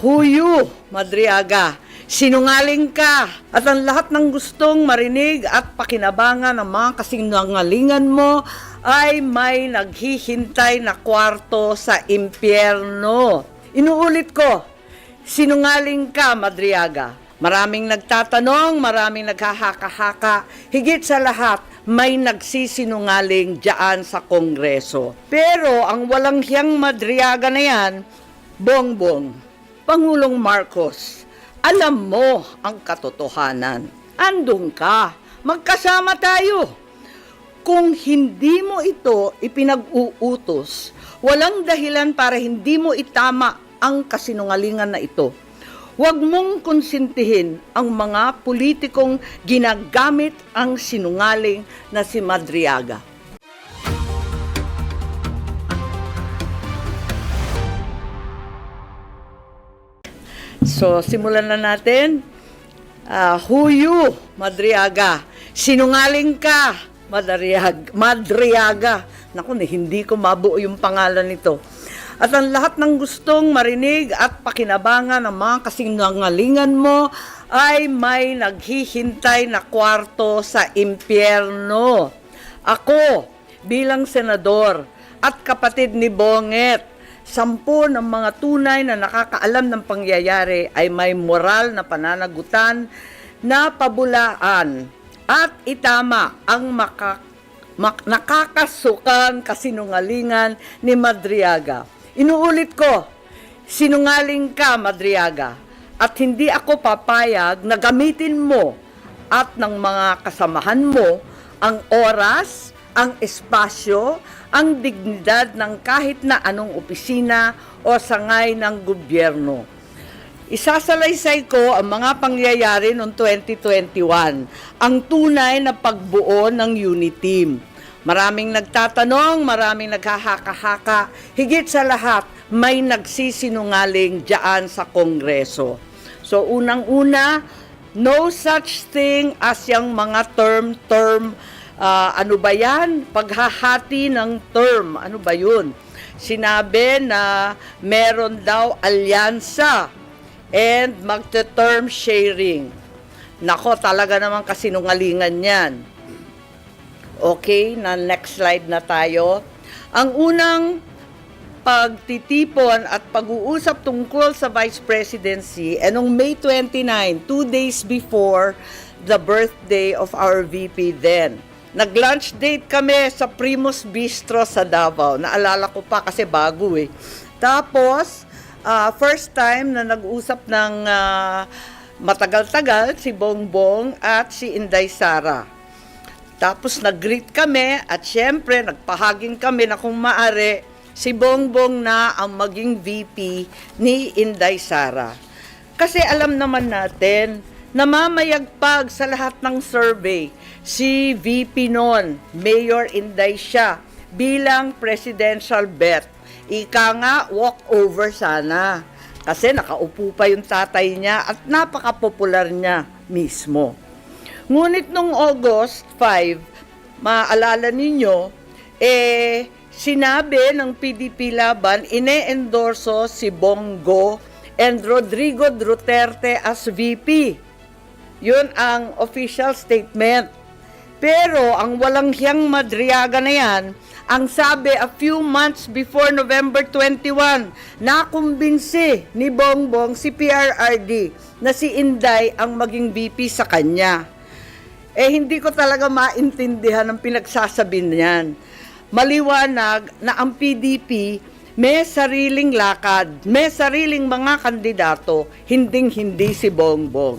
Huyu, Madriaga, sinungaling ka at ang lahat ng gustong marinig at pakinabangan ng mga kasinungalingan mo ay may naghihintay na kwarto sa impyerno. Inuulit ko, sinungaling ka, Madriaga. Maraming nagtatanong, maraming naghahaka-haka, higit sa lahat, may nagsisinungaling diyan sa Kongreso. Pero ang walang hiyang Madriaga na yan, Bongbong, Pangulong Marcos, alam mo ang katotohanan. Andun ka, magkasama tayo. Kung hindi mo ito ipinag-uutos, walang dahilan para hindi mo itama ang kasinungalingan na ito. Huwag mong konsintihin ang mga politikong ginagamit ang sinungaling na si Madriaga. So, simulan na natin. Huyu, Madriaga. Sinungaling ka, Madriaga. Naku, hindi ko mabuo yung pangalan nito. At ang lahat ng gustong marinig at pakinabangan ng mga kasinungalingan mo ay may naghihintay na kwarto sa impyerno. Ako, bilang senador at kapatid ni Bonget, 10 ng mga tunay na nakakaalam ng pangyayari ay may moral na pananagutan na pabulaan at itama ang nakakasukan kasinungalingan ni Madriaga. Inuulit ko, sinungaling ka, Madriaga, at hindi ako papayag na gamitin mo at ng mga kasamahan mo ang oras, ang espasyo, ang dignidad ng kahit na anong opisina o sangay ng gobyerno. Isasalaysay ko ang mga pangyayari noong 2021, ang tunay na pagbuo ng UNITEAM. Maraming nagtatanong, maraming naghahaka-haka, higit sa lahat, may nagsisinungaling diyan sa Kongreso. So unang-una, no such thing as yung mga term, ano ba yan? Paghahati ng term, ano ba yun? Sinabi na meron daw alyansa and magte-term sharing. Nako, talaga naman kasinungalingan yan. Okay, na next slide na tayo. Ang unang pagtitipon at pag-uusap tungkol sa Vice Presidency noong May 29, 2 days before the birthday of our VP then. Nag-lunch date kami sa Primus Bistro sa Davao. Naalala ko pa kasi bago eh. Tapos, first time na nag-usap ng matagal-tagal si Bongbong at si Inday Sara. Tapos nag-greet kami at syempre nagpahaging kami na kung maaari si Bongbong na ang maging VP ni Inday Sara. Kasi alam naman natin na mamayagpag sa lahat ng survey si VP noon, Mayor Inday siya, bilang presidential bet. Ika nga, walk-over sana. Kasi nakaupo pa yung tatay niya at napaka-popular niya mismo. Ngunit noong August 5, maaalala ninyo, sinabi ng PDP Laban, ine-endorso si Bongo and Rodrigo Duterte as VP. Yun ang official statement. Pero ang walang hiyang Madriaga na yan, ang sabi a few months before November 21, nakumbinsi ni Bongbong si PRRD na si Inday ang maging VP sa kanya. Hindi ko talaga maintindihan ang pinagsasabi niyan. Maliwanag na ang PDP may sariling lakad, may sariling mga kandidato, hinding-hindi si Bongbong.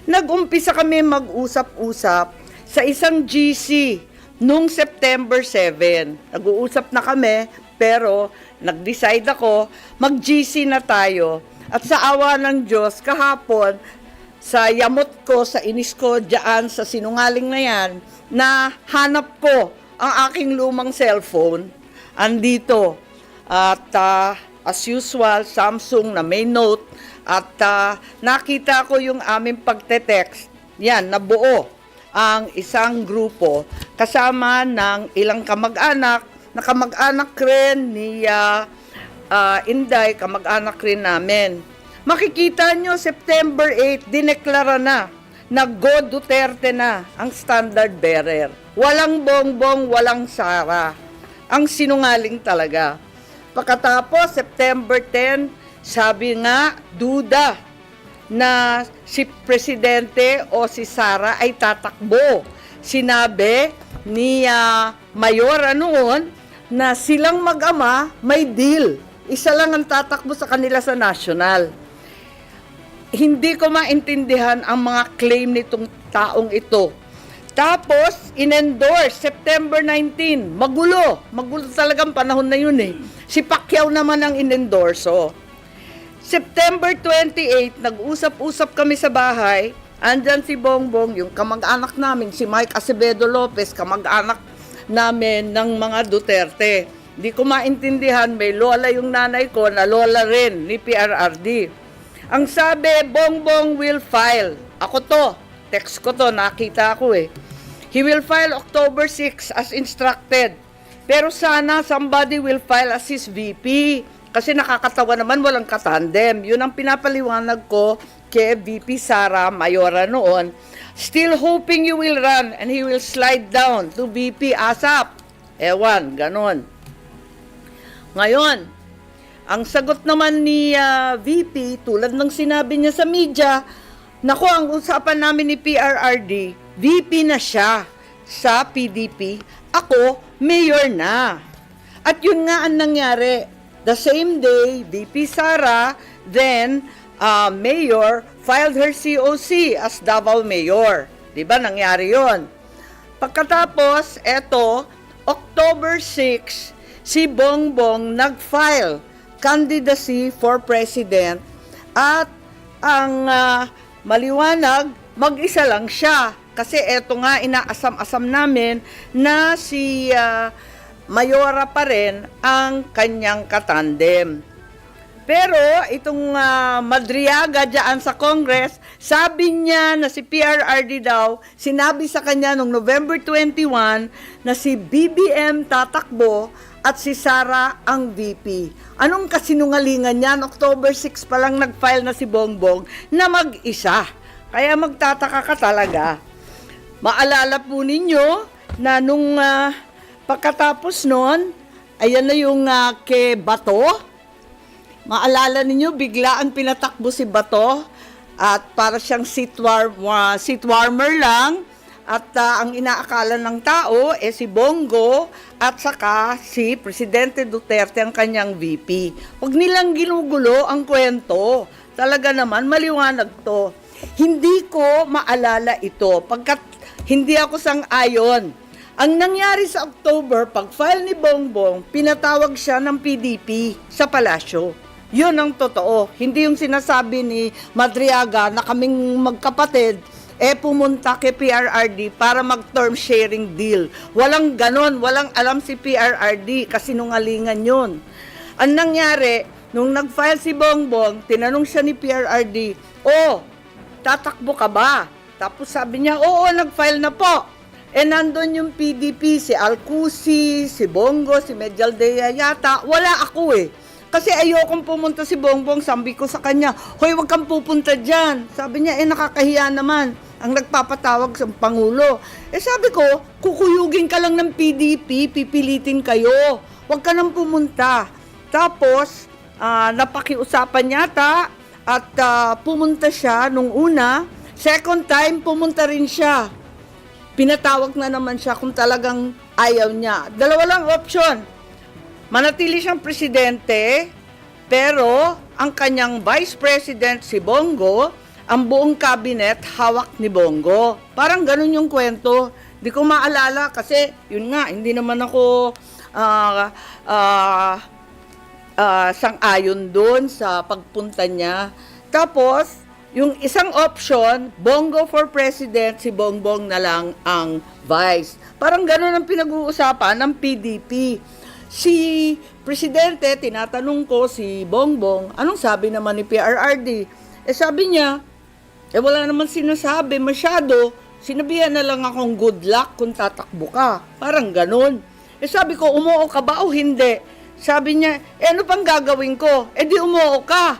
Nag-umpisa kami mag-usap-usap sa isang GC noong September 7. Nag-uusap na kami, pero nag-decide ako, mag-GC na tayo. At sa awa ng Diyos, kahapon, sa yamot ko, sa inis ko dyan, sa sinungaling na yan, na hanap ko ang aking lumang cellphone, andito. At as usual, Samsung na may note, at nakita ko yung aming pagte-text. Yan, nabuo ang isang grupo kasama ng ilang kamag-anak, na kamag-anak rin ni Inday, kamag-anak rin namin. Makikita nyo, September 8, dineklara na Go Duterte na ang standard bearer. Walang Bongbong, walang Sara. Ang sinungaling talaga. Pagkatapos, September 10, sabi nga, duda na si Presidente o si Sara ay tatakbo. Sinabi ni Mayora noon na silang mag-ama may deal. Isa lang ang tatakbo sa kanila sa national. Hindi ko maintindihan ang mga claim nitong taong ito. Tapos, in-endorse, September 19, magulo talagang panahon na yun eh. Si Pacquiao naman ang in-endorso. September 28, nag-usap-usap kami sa bahay, andyan si Bongbong, yung kamag-anak namin, si Mike Acevedo Lopez, kamag-anak namin ng mga Duterte. Di ko maintindihan, may lola yung nanay ko na lola rin ni PRRD. Ang sabi, Bongbong will file. Ako to, text ko to, nakita ko eh. He will file October 6 as instructed. Pero sana somebody will file as his VP. Kasi nakakatawa naman, walang katandem. Yun ang pinapaliwanag ko kay VP Sara Mayora noon. Still hoping you will run and he will slide down to VP ASAP. Ewan, ganon. Ngayon, ang sagot naman ni VP, tulad ng sinabi niya sa media, nako, ang usapan namin ni PRRD, VP na siya sa PDP, ako, mayor na. At yun nga ang nangyari. The same day, VP Sara, then mayor, filed her COC as Davao Mayor. Diba, nangyari yon. Pagkatapos, eto, October 6, si Bongbong nag-file candidacy for president at ang maliwanag, mag-isa lang siya. Kasi eto nga, inaasam-asam namin na si Mayora pa rin ang kanyang katandem. Pero itong Madriaga dyan sa Congress, sabi niya na si PRRD daw, sinabi sa kanya noong November 21 na si BBM tatakbo at si Sara ang VP. Anong kasinungalingan yan? October 6 pa lang nag-file na si Bongbong na mag-isa. Kaya magtataka ka talaga. Maalala po ninyo na nung pagkatapos nun, ayan na yung kay Bato. Maalala ninyo, biglaan pinatakbo si Bato at para siyang seat warmer lang. At ang inaakala ng tao si Bongo at saka si Presidente Duterte ang kanyang VP. Huwag nilang ginugulo ang kwento. Talaga naman, maliwanag to. Hindi ko maalala ito pagkat hindi ako sang-ayon. Ang nangyari sa October, pag-file ni Bongbong, pinatawag siya ng PDP sa palasyo. Yun ang totoo. Hindi yung sinasabi ni Madriaga na kaming magkapatid, pumunta kay PRRD para mag-term sharing deal. Walang ganon, walang alam si PRRD, kasi nungalingan yun. Ang nangyari, nung nag-file si Bongbong, tinanong siya ni PRRD, tatakbo ka ba? Tapos sabi niya, oo, nag-file na po. Nandun yung PDP, si Alcusi, si Bongo, si Medialdea yata. Wala ako Kasi ayokong pumunta si Bongbong, sabi ko sa kanya, hoy, wag kang pupunta dyan. Sabi niya, nakakahiya naman ang nagpapatawag sa Pangulo. Sabi ko, kukuyugin ka lang ng PDP, pipilitin kayo. Wag ka nang pumunta. Tapos, napakiusapan yata at pumunta siya nung una. Second time, pumunta rin siya. Pinatawag na naman siya kung talagang ayaw niya. Dalawa lang option. Manatili siyang presidente, pero ang kanyang vice president si Bongo, ang buong cabinet hawak ni Bongo. Parang ganun yung kwento. Di ko maalala kasi yun nga, hindi naman ako sang-ayon doon sa pagpunta niya. Tapos, yung isang option, Bongo for president, si Bongbong na lang ang vice. Parang ganun ang pinag-uusapan ng PDP. Si Presidente, tinatanong ko si Bongbong, anong sabi naman ni PRRD? Sabi niya, wala naman sinasabi masyado, sinabihan na lang akong good luck kung tatakbo ka. Parang ganun. Sabi ko, umuo ka ba o hindi? Sabi niya, ano pang gagawin ko? Di umuo ka.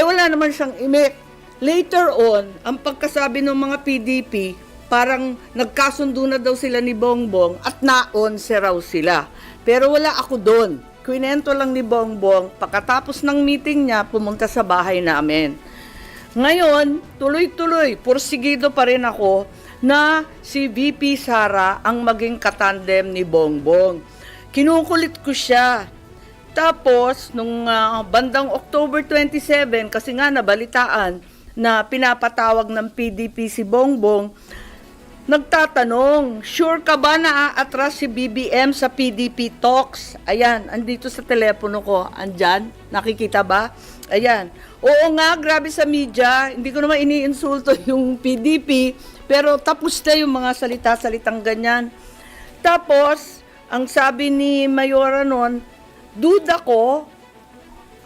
wala naman siyang imik. Later on, ang pagkasabi ng mga PDP, parang nagkasundo na daw sila ni Bongbong at naon raw sila. Pero wala ako doon. Kwinento lang ni Bongbong, pagkatapos ng meeting niya, pumunta sa bahay namin. Ngayon, tuloy-tuloy, pursigido pa rin ako na si VP Sara ang maging katandem ni Bongbong. Kinukulit ko siya. Tapos, nung bandang October 27, kasi nga nabalitaan na pinapatawag ng PDP si Bongbong, nagtatanong, sure ka ba na aatras si BBM sa PDP talks? Ayan, andito sa telepono ko. Andyan, nakikita ba? Ayan. Oo nga, grabe sa media. Hindi ko naman iniinsulto yung PDP, pero tapos na yung mga salita-salitang ganyan. Tapos, ang sabi ni Mayora noon, duda ko,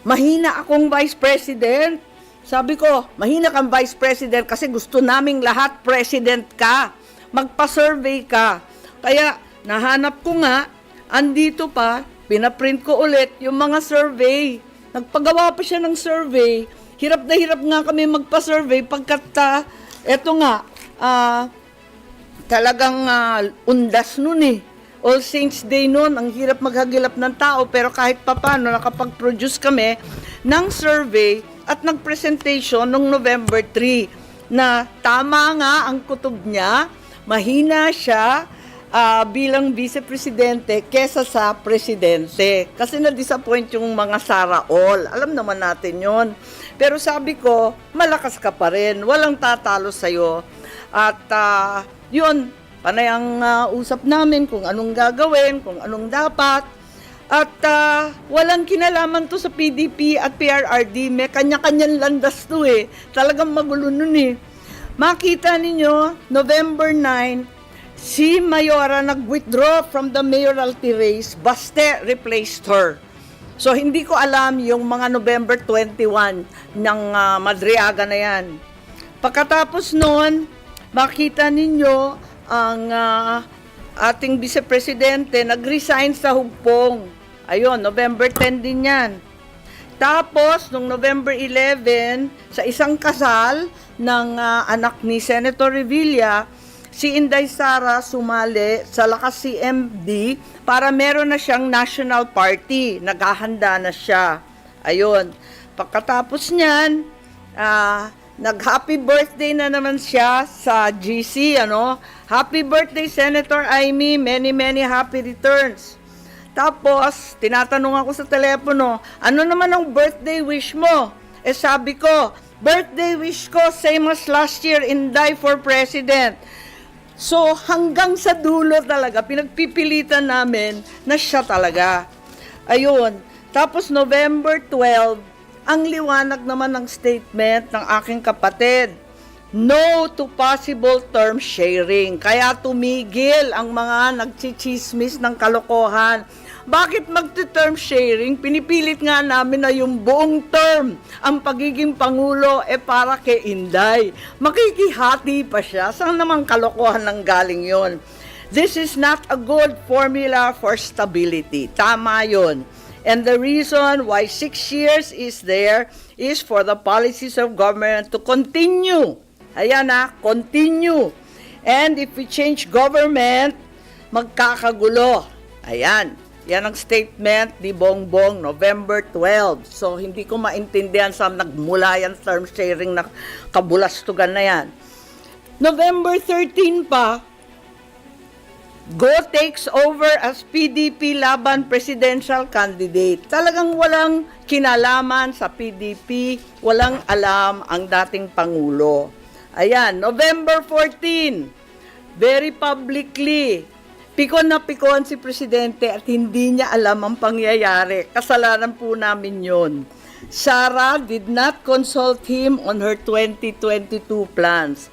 mahina akong Vice President. Sabi ko, mahina kang Vice President kasi gusto naming lahat President ka. Magpa-survey ka. Kaya, nahanap ko nga, andito pa, pinaprint ko ulit yung mga survey. Nagpagawa pa siya ng survey. Hirap na hirap nga kami magpa-survey pagkat, eto nga, talagang undas nun eh. All Saints Day noon, ang hirap maghagilap ng tao, pero kahit papano nakapag-produce kami ng survey at nag-presentation noong November 3 na tama nga ang kutob niya, mahina siya bilang vice-presidente kesa sa presidente. Kasi na-disappoint yung mga Sara all. Alam naman natin yon. Pero sabi ko, malakas ka pa rin. Walang tatalo sa'yo. At yun, panay ang usap namin kung anong gagawin, kung anong dapat. At walang kinalaman to sa PDP at PRRD. May kanya-kanyang landas to eh. Talagang magulo nun eh. Makita ninyo, November 9, si Mayora nag-withdraw from the mayoralty race, Baste replaced her. So, hindi ko alam yung mga November 21 ng Madriaga na yan. Pagkatapos noon, makita ninyo ang ating vice-presidente nag-resign sa Hugpong. Ayun, November 10 din yan. Tapos, noong November 11, sa isang kasal ng anak ni Senator Revilla, si Inday Sara sumali sa Lakas CMD para meron na siyang national party. Naghahanda na siya. Ayun. Pagkatapos niyan, nag-happy birthday na naman siya sa GC, ano? Happy birthday, Senator Amy. Many, many happy returns. Tapos, tinatanong ako sa telepono, ano naman ang birthday wish mo? Eh sabi ko, birthday wish ko, same as last year, Inday for President. So, hanggang sa dulo talaga, pinagpipilitan namin na siya talaga. Ayun. Tapos, November 12, ang liwanag naman ng statement ng aking kapatid, no to possible term sharing. Kaya tumigil ang mga nagchichismis ng kalokohan. Bakit magti-term sharing? Pinipilit nga namin na yung buong term, ang pagiging Pangulo, para kay Inday. Makikihati pa siya. Saan naman kalokohan ng galing yon? This is not a good formula for stability. Tama yon. And the reason why 6 years is there is for the policies of government to continue. Ayan continue. And if we change government, magkakagulo. Ayan. Yan ang statement ni Bongbong, November 12. So, hindi ko maintindihan saan nagmula yan term sharing na kabulastugan na yan. November 13 pa, Go takes over as PDP laban presidential candidate. Talagang walang kinalaman sa PDP, walang alam ang dating Pangulo. Ayan, November 14, very publicly, pikon na pikon si Presidente at hindi niya alam ang pangyayari. Kasalanan po namin yon. Sara did not consult him on her 2022 plans.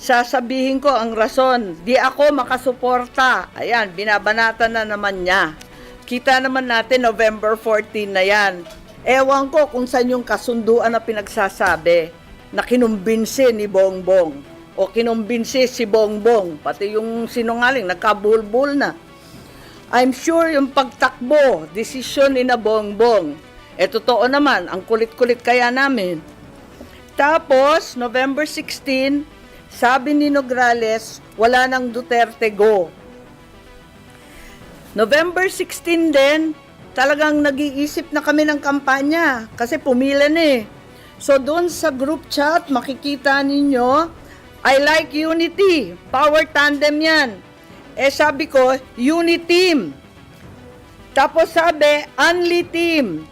Sasabihin ko ang rason, di ako makasuporta. Ayan, binabanatan na naman niya. Kita naman natin, November 14 na yan. Ewan ko kung saan yung kasunduan na pinagsasabi na kinumbinsi ni Bongbong o kinumbinsi si Bongbong. Pati yung sinungaling, nagkabulbul na. I'm sure yung pagtakbo, desisyon ni na Bongbong. Totoo naman, ang kulit-kulit kaya namin. Tapos, November 16, sabi ni Nograles, wala nang Duterte go. November 16 din, talagang nag-iisip na kami ng kampanya kasi pumila na eh. So doon sa group chat, makikita ninyo, I like unity, power tandem yan. Sabi ko, unity team. Tapos sabi, only team.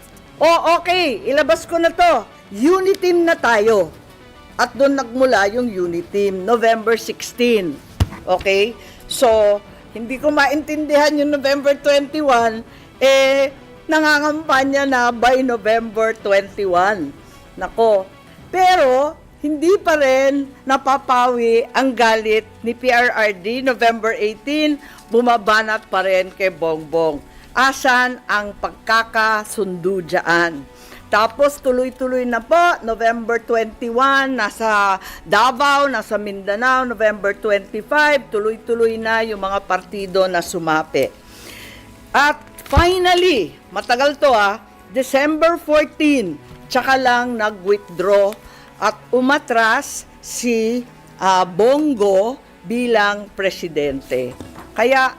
Okay, ilabas ko na to. Unity team na tayo. At doon nagmula yung unity team, November 16. Okay? So, hindi ko maintindihan yung November 21, nangangampanya na by November 21. Nako. Pero, hindi pa rin napapawi ang galit ni PRRD. November 18, bumabanat pa rin kay Bongbong. Asan ang pagkakasundo dyan? Tapos tuloy-tuloy na po, November 21, nasa Davao, nasa Mindanao, November 25, tuloy-tuloy na yung mga partido na sumapi. At finally, matagal to December 14, tsaka lang nag-withdraw at umatras si Bongo bilang presidente. Kaya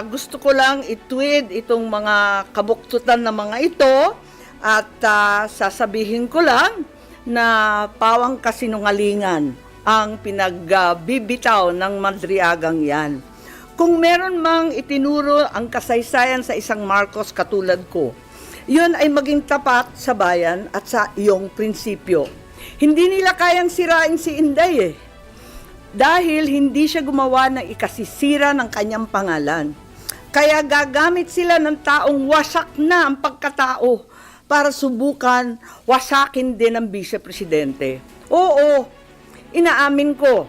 gusto ko lang i-tweet itong mga kabuktutan na mga ito at sasabihin ko lang na pawang kasinungalingan ang pinagbibitaw ng Madriagang yan. Kung meron mang itinuro ang kasaysayan sa isang Marcos katulad ko, yun ay maging tapat sa bayan at sa iyong prinsipyo. Hindi nila kayang sirain si Inday dahil hindi siya gumawa ng ikasisira ng kanyang pangalan. Kaya gagamit sila ng taong wasak na ang pagkatao para subukan wasakin din ang vice-presidente. Oo, inaamin ko,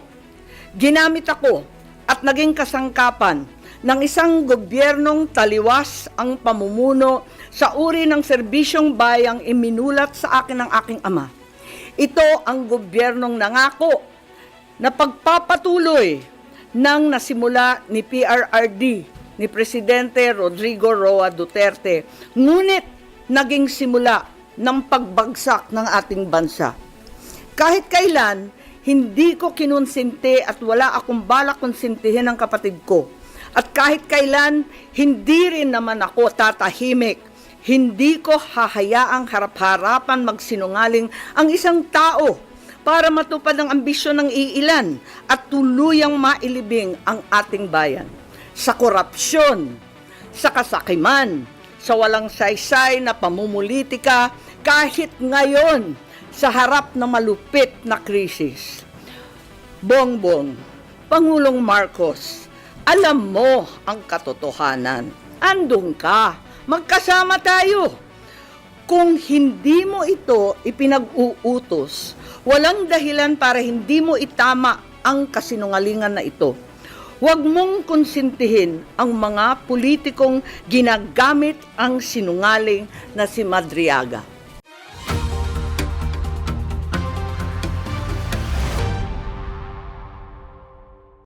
ginamit ako at naging kasangkapan ng isang gobyernong taliwas ang pamumuno sa uri ng serbisyong bayang iminulat sa akin ng aking ama. Ito ang gobyernong nangako na pagpapatuloy ng nasimula ni PRRD, ni Presidente Rodrigo Roa Duterte, ngunit naging simula ng pagbagsak ng ating bansa. Kahit kailan, hindi ko kinonsinti at wala akong balak konsintihin ang kapatid ko. At kahit kailan, hindi rin naman ako tatahimik. Hindi ko hahayaang harap-harapan magsinungaling ang isang tao para matupad ang ambisyon ng iilan at tuluyang mailibing ang ating bayan. Sa korupsyon, sa kasakiman, sa walang saysay na pamumulitika, kahit ngayon sa harap ng malupit na krisis. Bongbong, Pangulong Marcos, alam mo ang katotohanan. Andun ka, magkasama tayo. Kung hindi mo ito ipinag-uutos, walang dahilan para hindi mo itama ang kasinungalingan na ito. Huwag mong konsintihin ang mga politikong ginagamit ang sinungaling na si Madriaga.